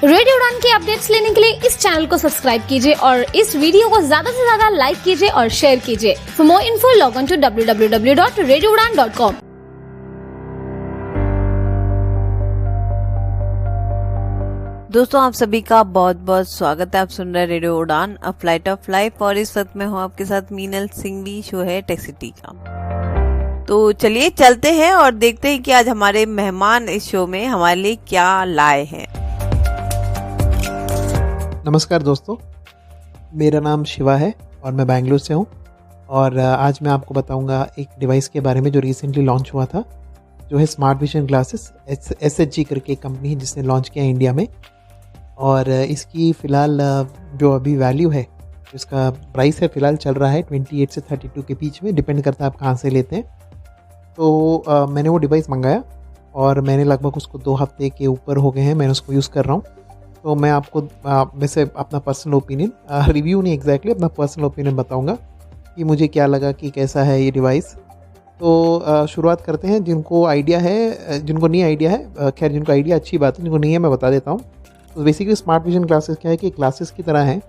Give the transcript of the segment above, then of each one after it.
Radio उड़ान की updates लेने के लिए इस चैनल को सब्सक्राइब कीजिए और इस वीडियो को ज्यादा से ज्यादा लाइक कीजिए और शेयर कीजिए। For more info log on to www.radioudan.com। दोस्तों, आप सभी का बहुत बहुत स्वागत है। आप सुन रहे हैं रेडियो उड़ान, अ फ्लाइट ऑफ लाइफ, और इस वक्त मैं हूँ आपके साथ मीनल सिंघवी। शो है टेक सिटी का। तो चलिए चलते हैं और देखते हैं कि आज हमारे मेहमान इस शो में हमारे लिए क्या लाए हैं। नमस्कार दोस्तों, मेरा नाम शिवा है और मैं बेंगलुरु से हूँ। और आज मैं आपको बताऊंगा एक डिवाइस के बारे में जो रिसेंटली लॉन्च हुआ था, जो है स्मार्ट विजन ग्लासेस। SHG करके कंपनी है जिसने लॉन्च किया इंडिया में। और इसकी फ़िलहाल जो अभी वैल्यू है, इसका प्राइस है फ़िलहाल चल रहा है 28 से 32 के बीच में, डिपेंड करता है आप कहाँ से लेते हैं। तो मैंने वो डिवाइस मंगाया और मैंने लगभग उसको 2 हफ्ते के ऊपर हो गए हैं मैंने उसको यूज़ कर रहा हूँ। तो मैं आपको वैसे अपना पर्सनल ओपिनियन, रिव्यू नहीं एग्जैक्टली, अपना पर्सनल ओपिनियन बताऊंगा कि मुझे क्या लगा कि कैसा है ये डिवाइस। तो शुरुआत करते हैं। जिनको आइडिया है, जिनको नहीं आइडिया है, खैर जिनको आइडिया अच्छी बात है, जिनको नहीं है मैं बता देता हूँ। तो बेसिकली स्मार्ट विजन ग्लासेस क्या है कि ग्लासेस की तरह हैं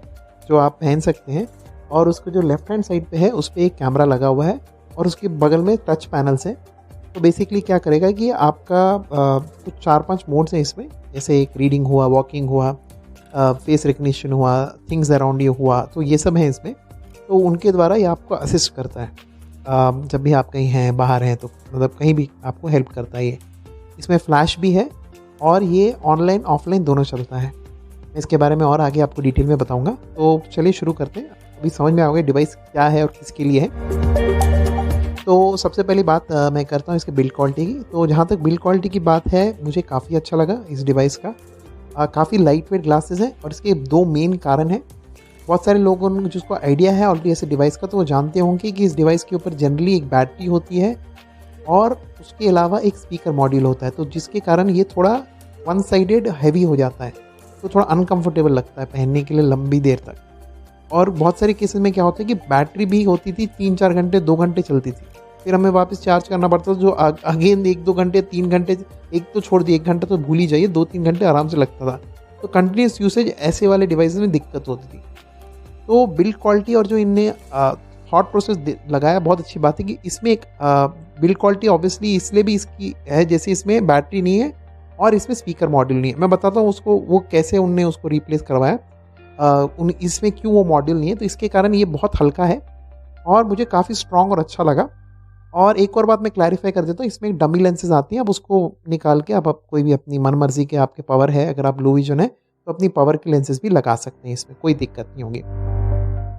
जो आप पहन सकते हैं, और उसको जो लेफ्ट हैंड साइड पे है उस पर एक कैमरा लगा हुआ है और उसके बगल में टच पैनल्स हैं। तो बेसिकली क्या करेगा कि आपका कुछ 4-5 मोड्स हैं इसमें, जैसे एक रीडिंग हुआ, वॉकिंग हुआ, फेस रिकग्निशन हुआ, थिंग्स अराउंड यू हुआ, तो ये सब है इसमें। तो उनके द्वारा ये आपको असिस्ट करता है जब भी आप कहीं हैं, बाहर हैं, तो मतलब कहीं भी आपको हेल्प करता है ये। इसमें फ्लैश भी है और ये ऑनलाइन ऑफलाइन दोनों चलता है। मैं इसके बारे में और आगे आपको डिटेल में बताऊंगा। तो चलिए शुरू करते हैं। अभी समझ में आ गया डिवाइस क्या है और किसके लिए है। तो सबसे पहली बात मैं करता हूँ इसके बिल्ड क्वालिटी की। तो जहाँ तक बिल्ड क्वालिटी की बात है, मुझे काफ़ी अच्छा लगा इस डिवाइस का। काफ़ी लाइट वेट ग्लासेस हैं और इसके 2 मेन कारण हैं। बहुत सारे लोगों को जिसको आइडिया है ऑलरेडी ऐसे डिवाइस का, तो वो जानते होंगे कि इस डिवाइस के ऊपर जनरली एक बैटरी होती है और उसके अलावा एक स्पीकर मॉड्यूल होता है, तो जिसके कारण ये थोड़ा वन साइडेड हैवी हो जाता है, तो थोड़ा अनकंफर्टेबल लगता है पहनने के लिए लंबी देर तक। और बहुत सारे केसेस में क्या होता है कि बैटरी भी होती थी 3-4 घंटे, 2 घंटे चलती थी, फिर हमें वापस चार्ज करना पड़ता था, जो अगेन 1-2 घंटे, 3 घंटे, एक तो छोड़ दिए, 1 घंटा तो भूल ही जाइए, 2-3 घंटे आराम से लगता था। तो कंटिन्यूस यूसेज ऐसे वाले डिवाइस में दिक्कत होती थी। तो बिल्ड क्वालिटी और जो इनने थॉट प्रोसेस लगाया, बहुत अच्छी बात है कि इसमें एक बिल्ड क्वालिटी ऑब्वियसली इसलिए भी इसकी है, जैसे इसमें बैटरी नहीं है और इसमें स्पीकर मॉड्यूल नहीं है। मैं बताता हूँ उसको वो कैसे उनने उसको रिप्लेस करवाया, इसमें क्यों वो मॉड्यूल नहीं है। तो इसके कारण ये बहुत हल्का है और मुझे काफ़ी स्ट्रॉन्ग और अच्छा लगा। और एक और बात मैं क्लैरिफाई कर देता हूँ, इसमें एक डमी लेंसेज आती हैं, अब उसको निकाल के आप कोई भी अपनी मन मर्जी के, आपके पावर है, अगर आप लो विजन है तो अपनी पावर के लेंसेज भी लगा सकते हैं, इसमें कोई दिक्कत नहीं होगी।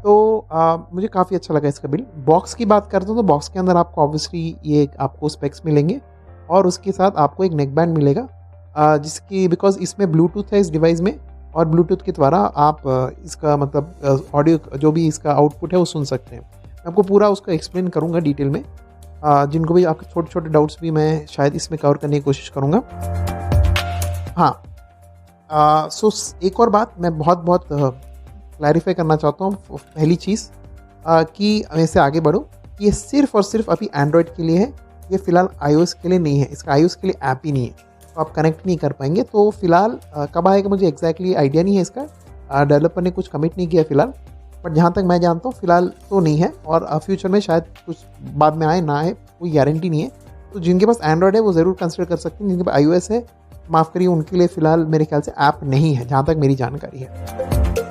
तो मुझे काफ़ी अच्छा लगा इसका बिल्ड। बॉक्स की बात करता हूँ तो बॉक्स के अंदर आपको ऑब्वियसली ये आपको स्पेक्स मिलेंगे और उसके साथ आपको एक नेक बैंड मिलेगा, जिसकी बिकॉज इसमें ब्लूटूथ है इस डिवाइस में, और ब्लूटूथ के द्वारा आप इसका मतलब ऑडियो जो भी इसका आउटपुट है वो सुन सकते हैं। मैं आपको पूरा उसका एक्सप्लेन करूँगा डिटेल में। जिनको भी आपके छोटे छोटे डाउट्स भी मैं शायद इसमें कवर करने की कोशिश करूँगा। हाँ, सो एक और बात मैं बहुत क्लैरिफाई करना चाहता हूँ। पहली चीज़ कि मैं इससे आगे बढ़ूँ, ये सिर्फ और सिर्फ अभी एंड्रॉयड के लिए है, ये फ़िलहाल iOS के लिए नहीं है। इसका iOS के लिए ऐप ही नहीं है, तो आप कनेक्ट नहीं कर पाएंगे। तो फिलहाल कब आएगा मुझे एग्जैक्टली आइडिया नहीं है इसका, डेवलपर ने कुछ कमिट नहीं किया फिलहाल, बट जहाँ तक मैं जानता हूँ फिलहाल तो नहीं है, और फ्यूचर में शायद कुछ बाद में आए ना आए, कोई गारंटी नहीं है। तो जिनके पास एंड्रॉयड है वो ज़रूर कंसिडर कर सकते हैं, जिनके पास iOS है माफ़ करिए उनके लिए फ़िलहाल मेरे ख्याल से ऐप नहीं है, जहाँ तक मेरी जानकारी है।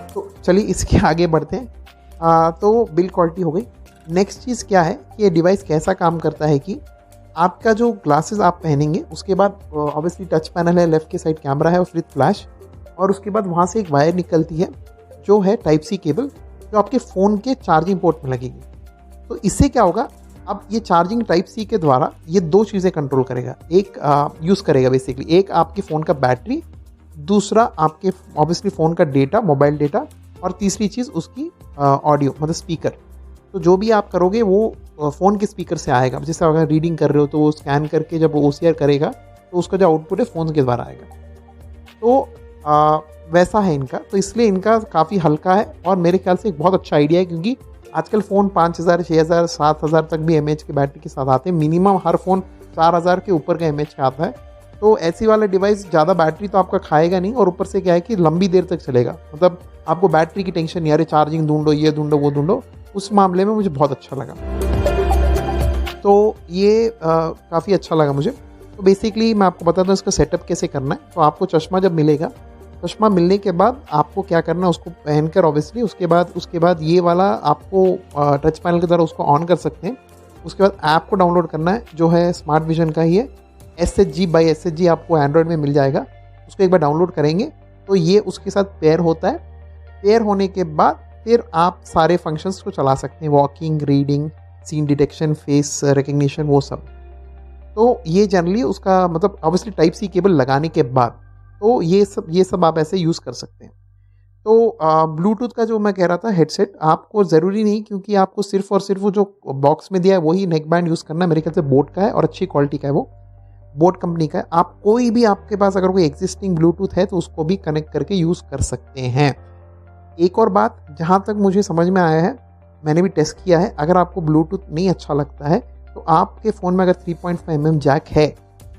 तो चलिए इसके आगे बढ़ते हैं। तो बिल्ड क्वालिटी हो गई। नेक्स्ट चीज़ क्या है कि ये डिवाइस कैसा काम करता है कि आपका जो ग्लासेस आप पहनेंगे उसके बाद ऑब्वियसली टच पैनल है, लेफ्ट के साइड कैमरा है विद फ्लैश, और उसके बाद वहाँ से एक वायर निकलती है जो है टाइप सी केबल, जो आपके फ़ोन के चार्जिंग पोर्ट में लगेगी। तो इससे क्या होगा, अब ये चार्जिंग टाइप सी के द्वारा ये 2 चीज़ें कंट्रोल करेगा। एक यूज़ करेगा बेसिकली, एक आपके फ़ोन का बैटरी, दूसरा आपके ऑब्वियसली फ़ोन का डेटा, मोबाइल डेटा, और तीसरी चीज़ उसकी ऑडियो मतलब स्पीकर। तो जो भी आप करोगे वो फ़ोन के स्पीकर से आएगा। जैसे अगर रीडिंग कर रहे हो तो वो स्कैन करके जब वो OCR करेगा तो उसका जो आउटपुट है फ़ोन के द्वारा आएगा। तो वैसा है इनका, तो इसलिए इनका काफ़ी हल्का है और मेरे ख्याल से एक बहुत अच्छा आइडिया है, क्योंकि आजकल फ़ोन 5000, 6000, 7000 तक भी mAh की बैटरी के साथ आते हैं। मिनिमम हर फ़ोन 4000 के ऊपर का mAh का आता है। तो ऐसी वाला डिवाइस ज़्यादा बैटरी तो आपका खाएगा नहीं, और ऊपर से क्या है कि लंबी देर तक चलेगा, मतलब आपको बैटरी की टेंशन नहीं, अरे चार्जिंग ढूंढो, ये ढूंढो, वो ढूंढो। उस मामले में मुझे बहुत अच्छा लगा, तो ये काफ़ी अच्छा लगा मुझे। तो बेसिकली मैं आपको बताता हूँ इसका सेटअप कैसे करना है। तो आपको चश्मा जब मिलेगा, चश्मा मिलने के बाद आपको क्या करना है, उसको पहनकर ऑब्वियसली उसके बाद ये वाला आपको टच पैनल के द्वारा उसको ऑन कर सकते हैं। उसके बाद ऐप को डाउनलोड करना है, जो है स्मार्ट विजन का ही है, SHG by SHG आपको एंड्रॉयड में मिल जाएगा। उसको एक बार डाउनलोड करेंगे तो ये उसके साथ पेयर होता है। पेयर होने के बाद फिर आप सारे फंक्शंस को चला सकते हैं, walking, reading, scene detection, face recognition, वो सब। तो ये जनरली उसका मतलब ऑब्वियसली टाइप सी केबल लगाने के बाद तो ये सब आप ऐसे यूज़ कर सकते हैं। तो ब्लूटूथ का जो मैं कह रहा था हेडसेट, आपको ज़रूरी नहीं, क्योंकि आपको सिर्फ और सिर्फ वो जो बॉक्स में दिया है वही नेक बैंड यूज़ करना है। मेरे ख्याल से बोट का है और अच्छी क्वालिटी का है, वो बोट कंपनी का है। आप कोई भी, आपके पास अगर कोई एग्जिस्टिंग ब्लूटूथ है तो उसको भी कनेक्ट करके यूज़ कर सकते हैं। एक और बात, जहाँ तक मुझे समझ में आया है, मैंने भी टेस्ट किया है, अगर आपको ब्लूटूथ नहीं अच्छा लगता है तो आपके फ़ोन में अगर 3.5mm जैक है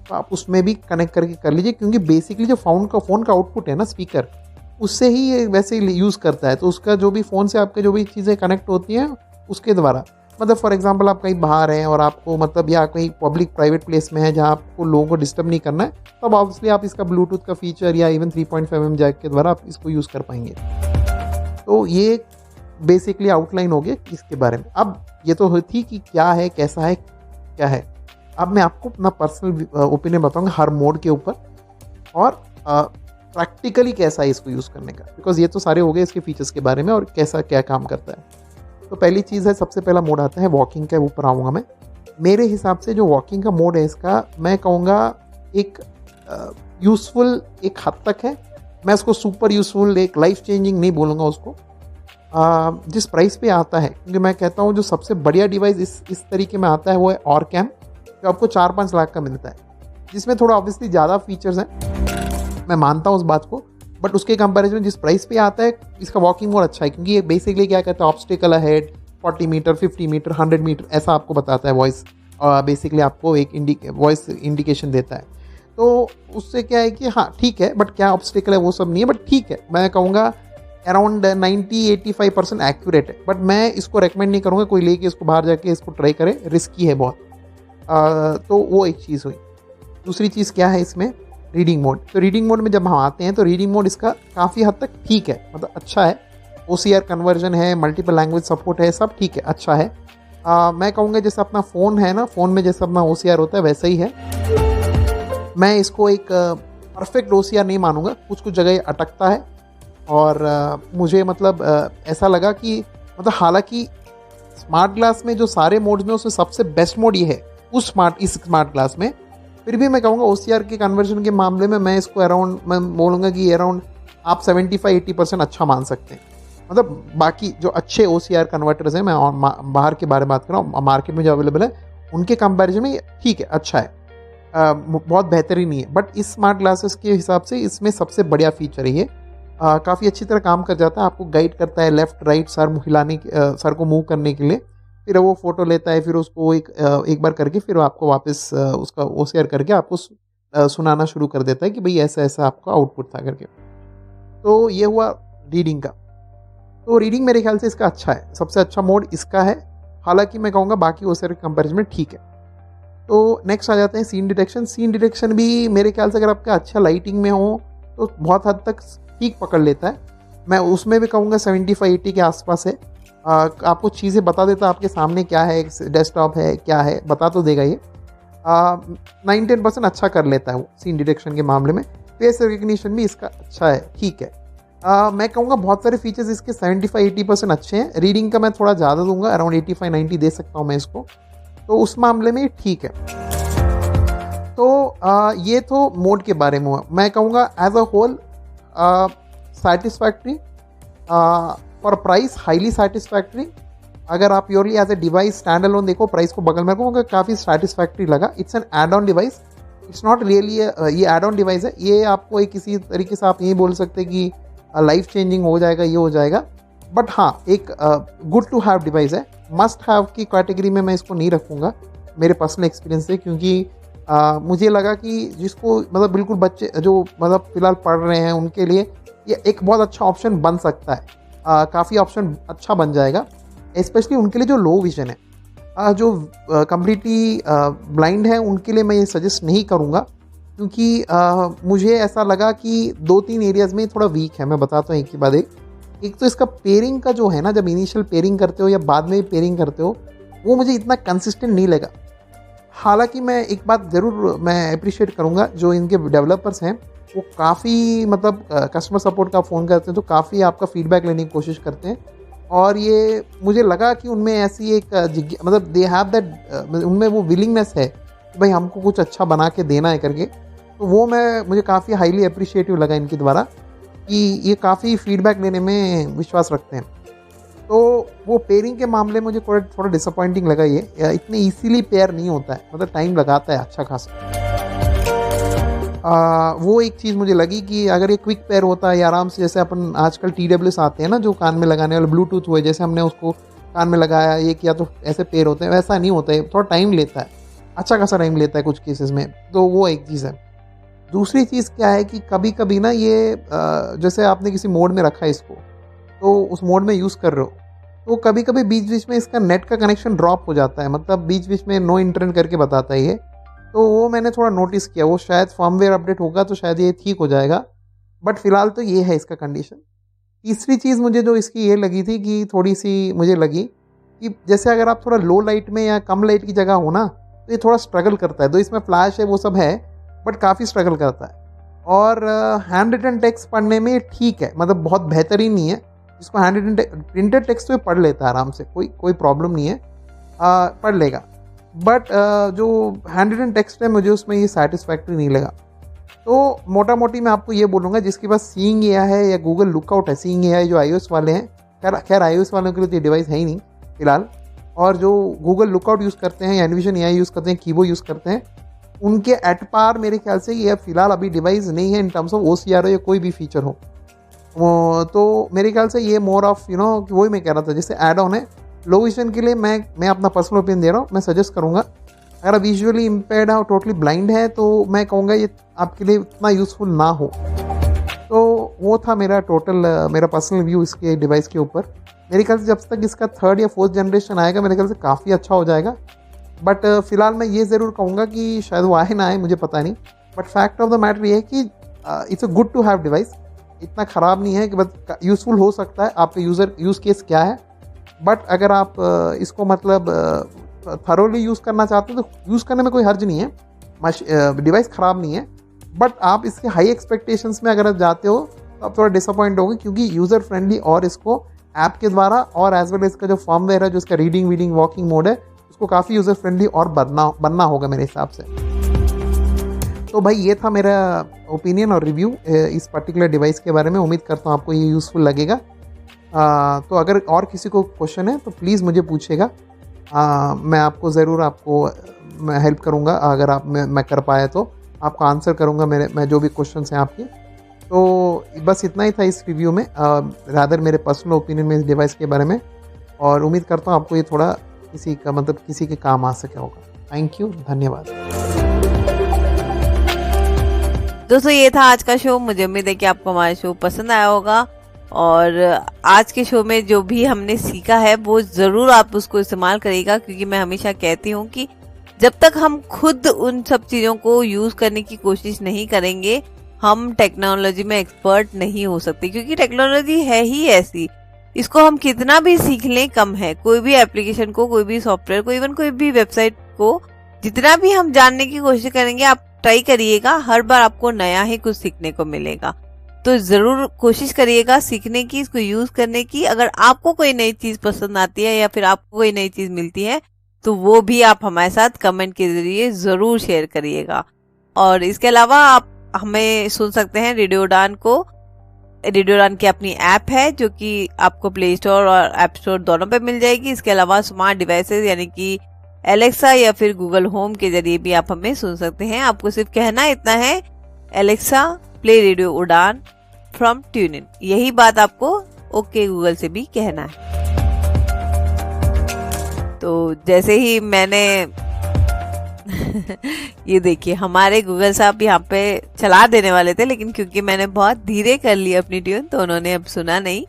तो आप उसमें भी कनेक्ट करके कर लीजिए, क्योंकि बेसिकली जो फ़ोन का आउटपुट है ना, स्पीकर, उससे ही ये वैसे यूज़ करता है। तो उसका जो भी फ़ोन से आपके जो भी चीज़ें कनेक्ट होती हैं उसके द्वारा, मतलब फॉर एग्जांपल आप कहीं बाहर हैं और आपको मतलब या कहीं पब्लिक प्राइवेट प्लेस में है जहाँ आपको लोगों को डिस्टर्ब नहीं करना है, तब ऑब्वियसली आप इसका ब्लूटूथ का फीचर या इवन 3.5mm जैक के द्वारा आप इसको यूज़ कर पाएंगे। तो ये बेसिकली आउटलाइन हो गया इसके बारे में। अब ये तो थी कि क्या है, कैसा है, क्या है। अब मैं आपको अपना पर्सनल ओपिनियन बताऊंगा हर मोड के ऊपर, और प्रैक्टिकली कैसा है इसको यूज़ करने का, बिकॉज ये तो सारे हो गए इसके फीचर्स के बारे में और कैसा क्या काम करता है। तो पहली चीज़ है, सबसे पहला मोड आता है वॉकिंग का, ऊपर आऊँगा मैं। मेरे हिसाब से जो वॉकिंग का मोड है इसका, मैं कहूँगा एक यूज़फुल एक हद तक है। मैं इसको सुपर यूज़फुल, एक लाइफ चेंजिंग नहीं बोलूँगा उसको। जिस प्राइस पे आता है, क्योंकि मैं कहता हूँ जो सबसे बढ़िया डिवाइस इस तरीके में आता है वो है ऑरकैम, जो आपको 4-5 लाख का मिलता है, जिसमें थोड़ा ऑब्वियसली ज़्यादा फीचर्स हैं, मैं मानता हूँ उस बात को, बट उसके कंपैरिजन जिस प्राइस पे आता है इसका वॉकिंग मोड अच्छा है, क्योंकि ये बेसिकली क्या कहता है, obstacle ahead, 40 meter, 50 meter, 100 meter ऐसा आपको बताता है वॉइस, बेसिकली आपको एक वॉइस इंडिकेशन देता है। तो उससे क्या है कि हाँ ठीक है, बट क्या ऑब्स्टिकल है वो सब नहीं है, बट ठीक है, मैं कहूँगा अराउंड 90-85% एक्यूरेट है। बट मैं इसको रेकमेंड नहीं करूँगा कोई लेके इसको बाहर जाके इसको ट्राई करे, रिस्की है बहुत। तो वो एक चीज़ हुई। दूसरी चीज़ क्या है इसमें, रीडिंग मोड। तो रीडिंग मोड में जब हम आते हैं तो रीडिंग मोड इसका काफ़ी हद तक ठीक है, मतलब अच्छा है। OCR कन्वर्जन है, मल्टीपल लैंग्वेज सपोर्ट है, सब ठीक है, अच्छा है। मैं कहूँगा जैसे अपना फ़ोन है ना, फ़ोन में जैसे अपना OCR होता है वैसा ही है। मैं इसको एक परफेक्ट OCR नहीं मानूंगा, कुछ कुछ जगह अटकता है, और मुझे मतलब ऐसा लगा कि मतलब हालांकि स्मार्ट ग्लास में जो सारे मोड्स में उसमें सबसे बेस्ट मोड ये है इस स्मार्ट ग्लास में, फिर भी मैं कहूँगा OCR के कन्वर्जन के मामले में मैं इसको अराउंड, मैं बोलूँगा कि अराउंड आप 75-80% अच्छा मान सकते हैं। मतलब बाकी जो अच्छे OCR कन्वर्टर्स हैं, मैं बाहर के बारे में बात कर रहा हूँ, मार्केट में जो अवेलेबल है उनके कंपैरिजन में ठीक है, अच्छा है, बहुत बेहतरीन नहीं है। बट इस स्मार्ट ग्लासेस के हिसाब से इसमें सबसे बढ़िया फीचर है ये, काफ़ी अच्छी तरह काम कर जाता है, आपको गाइड करता है लेफ़्ट राइट सर हिलाने, सर को मूव करने के लिए, फिर वो फ़ोटो लेता है, फिर उसको एक बार करके फिर आपको वापस उसका OCR करके आपको सुनाना शुरू कर देता है कि भाई ऐसा ऐसा आपका आउटपुट था करके। तो ये हुआ रीडिंग का। तो रीडिंग मेरे ख्याल से इसका अच्छा है, सबसे अच्छा मोड इसका है, हालांकि मैं कहूँगा बाकी OCR के कंपेरिजन में ठीक है। तो नेक्स्ट आ जाते हैं सीन डिटेक्शन। सीन डिटेक्शन भी मेरे ख्याल से अगर आपका अच्छा लाइटिंग में हो तो बहुत हद तक ठीक पकड़ लेता है। मैं उसमें भी कहूँगा 75-80 के आसपास है। आपको चीज़ें बता देता है, आपके सामने क्या है, डेस्कटॉप है, क्या है, बता तो देगा ये। 9-10% अच्छा कर लेता है वो सीन डिटेक्शन के मामले में। फेस रिकग्निशन भी इसका अच्छा है, ठीक है। मैं कहूँगा बहुत सारे फीचर्स इसके 75-80% अच्छे हैं। रीडिंग का मैं थोड़ा ज़्यादा दूंगा, अराउंड 85-90 दे सकता हूँ मैं इसको, तो उस मामले में ठीक है। तो ये तो मोड के बारे में हुआ। मैं कहूँगा as a whole satisfactory, for price highly satisfactory. अगर आप purely as a device stand alone देखो, प्राइस को बगल में रखो, काफ़ी सेटिस्फैक्ट्री लगा। It's an add on device, it's not really ये एड ऑन डिवाइस है। ये आपको एक किसी तरीके से आप यही बोल सकते हैं कि लाइफ चेंजिंग हो जाएगा, ये हो जाएगा, बट हाँ एक गुड टू हैव डिवाइस है। मस्ट हैव की कैटेगरी में मैं इसको नहीं रखूँगा मेरे पर्सनल एक्सपीरियंस से, क्योंकि मुझे लगा कि जिसको मतलब बिल्कुल बच्चे जो मतलब फिलहाल पढ़ रहे हैं उनके लिए ये एक बहुत अच्छा ऑप्शन बन सकता है। काफ़ी ऑप्शन अच्छा बन जाएगा, स्पेशली उनके लिए जो लो विजन है। जो कम्प्लीटली ब्लाइंड है उनके लिए मैं ये सजेस्ट नहीं करूँगा, क्योंकि मुझे ऐसा लगा कि 2-3 एरियाज़ में थोड़ा वीक है। मैं बताता हूँ एक के बाद एक तो इसका पेयरिंग का जो है ना, जब इनिशियल पेयरिंग करते हो या बाद में पेयरिंग करते हो, वो मुझे इतना कंसिस्टेंट नहीं लगा। हालांकि मैं एक बात ज़रूर मैं अप्रिशिएट करूँगा, जो इनके डेवलपर्स हैं वो काफ़ी मतलब कस्टमर सपोर्ट का फ़ोन करते हैं तो काफ़ी आपका फीडबैक लेने की कोशिश करते हैं। और ये मुझे लगा कि उनमें ऐसी एक मतलब दे हैव दैट, उनमें वो विलिंगनेस है कि भाई हमको कुछ अच्छा बना के देना है करके। तो वो मुझे काफ़ी हाईली अप्रिशिएटिव लगा इनके द्वारा कि ये काफ़ी फीडबैक लेने में विश्वास रखते हैं। तो वो पेयरिंग के मामले में मुझे थोड़ा डिसअपॉइंटिंग लगा। ये इतने इजीली पेयर नहीं होता है, मतलब टाइम लगाता है अच्छा खासा। वो एक चीज़ मुझे लगी कि अगर ये क्विक पेयर होता है या आराम से, जैसे अपन आजकल TWS आते हैं ना जो कान में लगाने वाले ब्लूटूथ हुए, जैसे हमने उसको कान में लगाया ये किया तो ऐसे पेयर होते हैं, वैसा नहीं होता है। थोड़ा टाइम लेता है, अच्छा खासा टाइम लेता है कुछ केसेस में। तो वो एक चीज़ है। दूसरी चीज़ क्या है कि कभी कभी ना ये जैसे आपने किसी मोड में रखा है इसको, तो उस मोड में यूज़ कर रहे हो, तो कभी कभी बीच बीच में इसका नेट का कनेक्शन ड्रॉप हो जाता है, मतलब बीच बीच में नो इंटरनेट करके बताता है ये। तो वो मैंने थोड़ा नोटिस किया। वो शायद फर्मवेयर अपडेट होगा तो शायद ये ठीक हो जाएगा, बट फिलहाल तो ये है इसका कंडीशन। तीसरी चीज़ मुझे जो इसकी ये लगी थी कि थोड़ी सी मुझे लगी कि जैसे अगर आप थोड़ा लो लाइट में या कम लाइट की जगह हो ना, तो ये थोड़ा स्ट्रगल करता है। तो इसमें फ्लैश है वो सब है, बट काफ़ी स्ट्रगल करता है। और हैंड रिटन टेक्स्ट पढ़ने में ठीक है, मतलब बहुत बेहतरीन नहीं है। जिसको हैंड रिटन प्रिंटेड टेक्स्ट में पढ़ लेता है आराम से, कोई प्रॉब्लम नहीं है, पढ़ लेगा। बट जो हैंड रिटन टेक्स्ट है मुझे उसमें ये सेटिस्फैक्ट्री नहीं लगा। तो मोटा मोटी मैं आपको ये बोलूँगा, जिसके पास सीइंग एआई है या गूगल लुकआउट है, सीइंग एआई जो iOS वाले हैं, खैर iOS वालों के लिए तो ये डिवाइस है ही नहीं फिलहाल, और जो गूगल लुकआउट यूज़ करते हैं या एनविजन एआई यूज़ करते हैं, कीबो यूज़ करते हैं, उनके एट पार मेरे ख्याल से ये फिलहाल अभी डिवाइस नहीं है इन टर्म्स ऑफ OCR या कोई भी फीचर हो। तो मेरे ख्याल से ये मोर ऑफ वही मैं कह रहा था, जैसे एड ऑन है। लो विजन के लिए मैं अपना पर्सनल ओपिनियन दे रहा हूँ, मैं सजेस्ट करूँगा। अगर आप विजुअली इम्पेयर्ड है और टोटली ब्लाइंड है तो मैं कहूँगा ये आपके लिए उतना यूज़फुल ना हो। तो वो था मेरा पर्सनल व्यू इसके डिवाइस के ऊपर। मेरे ख्याल से जब तक इसका 3rd या 4th जनरेशन आएगा मेरे ख्याल से काफ़ी अच्छा हो जाएगा। बट फिलहाल मैं ये ज़रूर कहूँगा कि शायद वो आए ना आए, मुझे पता नहीं। But fact of the matter ये है कि it's a good to have device, इतना ख़राब नहीं है कि बस यूज़फुल हो सकता है। आपका यूज़ केस क्या है, बट अगर आप इसको मतलब थरोली यूज़ करना चाहते हो तो यूज़ करने में कोई हर्ज नहीं है। डिवाइस ख़राब नहीं है, बट आप इसके हाई एक्सपेक्टेशंस में अगर आप जाते हो तो आप थोड़ा डिसअपॉइंट होगे, क्योंकि यूज़र फ्रेंडली और इसको ऐप के द्वारा और एज वेल इसका जो फर्मवेयर है, जो इसका रीडिंग वॉकिंग मोड है, उसको काफ़ी यूज़र फ्रेंडली और बनना होगा मेरे हिसाब से। तो भाई ये था मेरा ओपिनियन और रिव्यू इस पर्टिकुलर डिवाइस के बारे में। उम्मीद करता हूँ आपको ये यूज़फुल लगेगा। तो अगर और किसी को क्वेश्चन है तो प्लीज़ मुझे पूछेगा, मैं आपको ज़रूर मैं हेल्प करूँगा। अगर मैं कर पाया तो आपको आंसर करूँगा मैं जो भी क्वेश्चंस हैं आपके। तो बस इतना ही था इस रिव्यू में, रादर मेरे पर्सनल ओपिनियन में इस डिवाइस के बारे में। और उम्मीद करता हूँ आपको ये थोड़ा किसी के काम आ सके होगा। थैंक यू, धन्यवाद। दोस्तों ये था आज का शो। मुझे उम्मीद है कि आपको हमारा शो पसंद आया होगा, और आज के शो में जो भी हमने सीखा है वो जरूर आप उसको इस्तेमाल करिएगा, क्योंकि मैं हमेशा कहती हूँ कि जब तक हम खुद उन सब चीजों को यूज करने की कोशिश नहीं करेंगे हम टेक्नोलॉजी में एक्सपर्ट नहीं हो सकते, क्योंकि टेक्नोलॉजी है ही ऐसी, इसको हम कितना भी सीख लें कम है। कोई भी एप्लीकेशन को, कोई भी सॉफ्टवेयर को, इवन कोई भी वेबसाइट को जितना भी हम जानने की कोशिश करेंगे, आप ट्राई करिएगा, हर बार आपको नया ही कुछ सीखने को मिलेगा। तो जरूर कोशिश करिएगा सीखने की, इसको यूज करने की। अगर आपको कोई नई चीज पसंद आती है या फिर आपको कोई नई चीज मिलती है तो वो भी आप हमारे साथ कमेंट के जरिए जरूर शेयर करिएगा। और इसके अलावा आप हमें सुन सकते हैं रेडियो उड़ान को। रेडियो उड़ान की अपनी ऐप है जो कि आपको प्ले स्टोर और ऐप स्टोर दोनों पे मिल जाएगी। इसके अलावा स्मार्ट डिवाइसेस यानी कि एलेक्सा या फिर गूगल होम के जरिए भी आप हमें सुन सकते हैं। आपको सिर्फ कहना इतना है, एलेक्सा प्ले रेडियो उड़ान फ्रॉम ट्यून इन। यही बात आपको ओके गूगल से भी कहना है। तो जैसे ही मैंने ये देखिए हमारे गूगल साहब यहाँ पे चला देने वाले थे, लेकिन क्योंकि मैंने बहुत धीरे कर ली अपनी ट्यून तो उन्होंने अब सुना नहीं।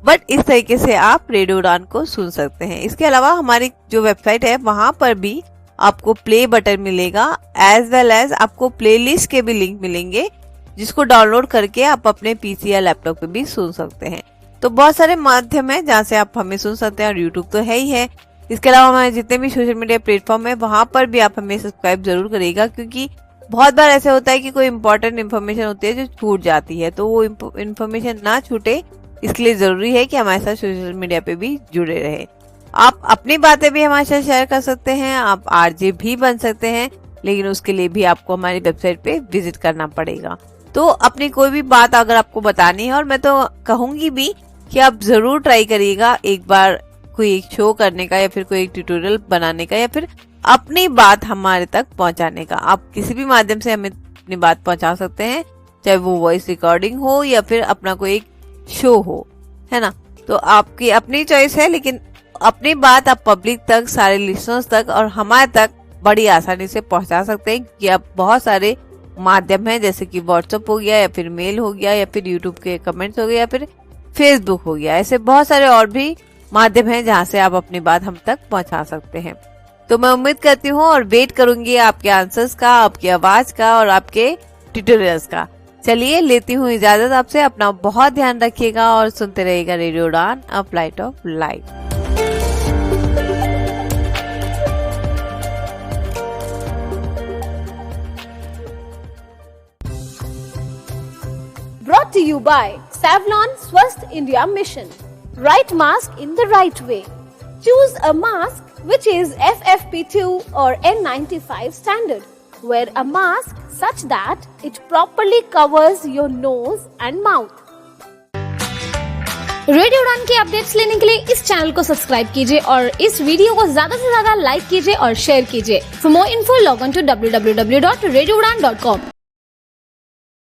बट इस तरीके से आप रेडियो उड़ान को सुन सकते हैं। इसके अलावा हमारी जो वेबसाइट है वहां पर भी आपको प्ले बटन मिलेगा, एज वेल एज आपको प्लेलिस्ट के भी लिंक मिलेंगे, जिसको डाउनलोड करके आप अपने पीसी या लैपटॉप पे भी सुन सकते हैं। तो बहुत सारे माध्यम है जहाँ से आप हमें सुन सकते हैं, और यूट्यूब तो है ही है। इसके अलावा हमारे जितने भी सोशल मीडिया प्लेटफॉर्म है वहां पर भी आप हमें सब्सक्राइब जरूर करिएगा, क्योंकि बहुत बार ऐसे होता है कि कोई इंपॉर्टेंट इन्फॉर्मेशन होती है जो छूट जाती है, तो वो इन्फॉर्मेशन ना छूटे इसके लिए जरूरी है कि हमारे साथ सोशल मीडिया पे भी जुड़े रहे। आप अपनी बातें भी हमारे साथ शेयर कर सकते हैं, आप आरजे भी बन सकते हैं, लेकिन उसके लिए भी आपको हमारी वेबसाइट पे विजिट करना पड़ेगा। तो अपनी कोई भी बात अगर आपको बतानी है, और मैं तो कहूंगी भी कि आप जरूर ट्राई करिएगा एक बार कोई एक शो करने का, या फिर कोई एक ट्यूटोरियल बनाने का, या फिर अपनी बात हमारे तक पहुंचाने का। आप किसी भी माध्यम से हमें अपनी बात पहुंचा सकते हैं, चाहे वो वॉइस रिकॉर्डिंग हो या फिर अपना कोई एक शो हो, है ना। तो आपकी अपनी चॉइस है, लेकिन अपनी बात आप पब्लिक तक, सारे लिसनर्स तक और हमारे तक बड़ी आसानी से पहुंचा सकते हैं, कि अब बहुत सारे माध्यम हैं, जैसे कि व्हाट्सएप हो गया, या फिर मेल हो गया, या फिर यूट्यूब के कमेंट्स हो गए, या फिर फेसबुक हो गया। ऐसे बहुत सारे और भी माध्यम हैं जहाँ से आप अपनी बात हम तक पहुंचा सकते हैं। तो मैं उम्मीद करती हूँ और वेट करूंगी आपके आंसर्स का, आपकी आवाज का और आपके ट्यूटोरियल्स का। चलिए लेती हूँ इजाजत आपसे, अपना बहुत ध्यान रखिएगा और सुनते रहिएगा रेडियो उड़ान, a flight of life. Brought to you by Savlon Swasth India Mission. Right mask in the right way. Choose a mask which is FFP2 or N95 standard. Wear a mask such that it properly covers your nose and mouth. Radio उड़ान के updates लेने के लिए इस channel को subscribe कीजिए और इस वीडियो को ज्यादा से ज्यादा लाइक कीजिए और शेयर कीजिए। For more info log on to www.radioudan.com.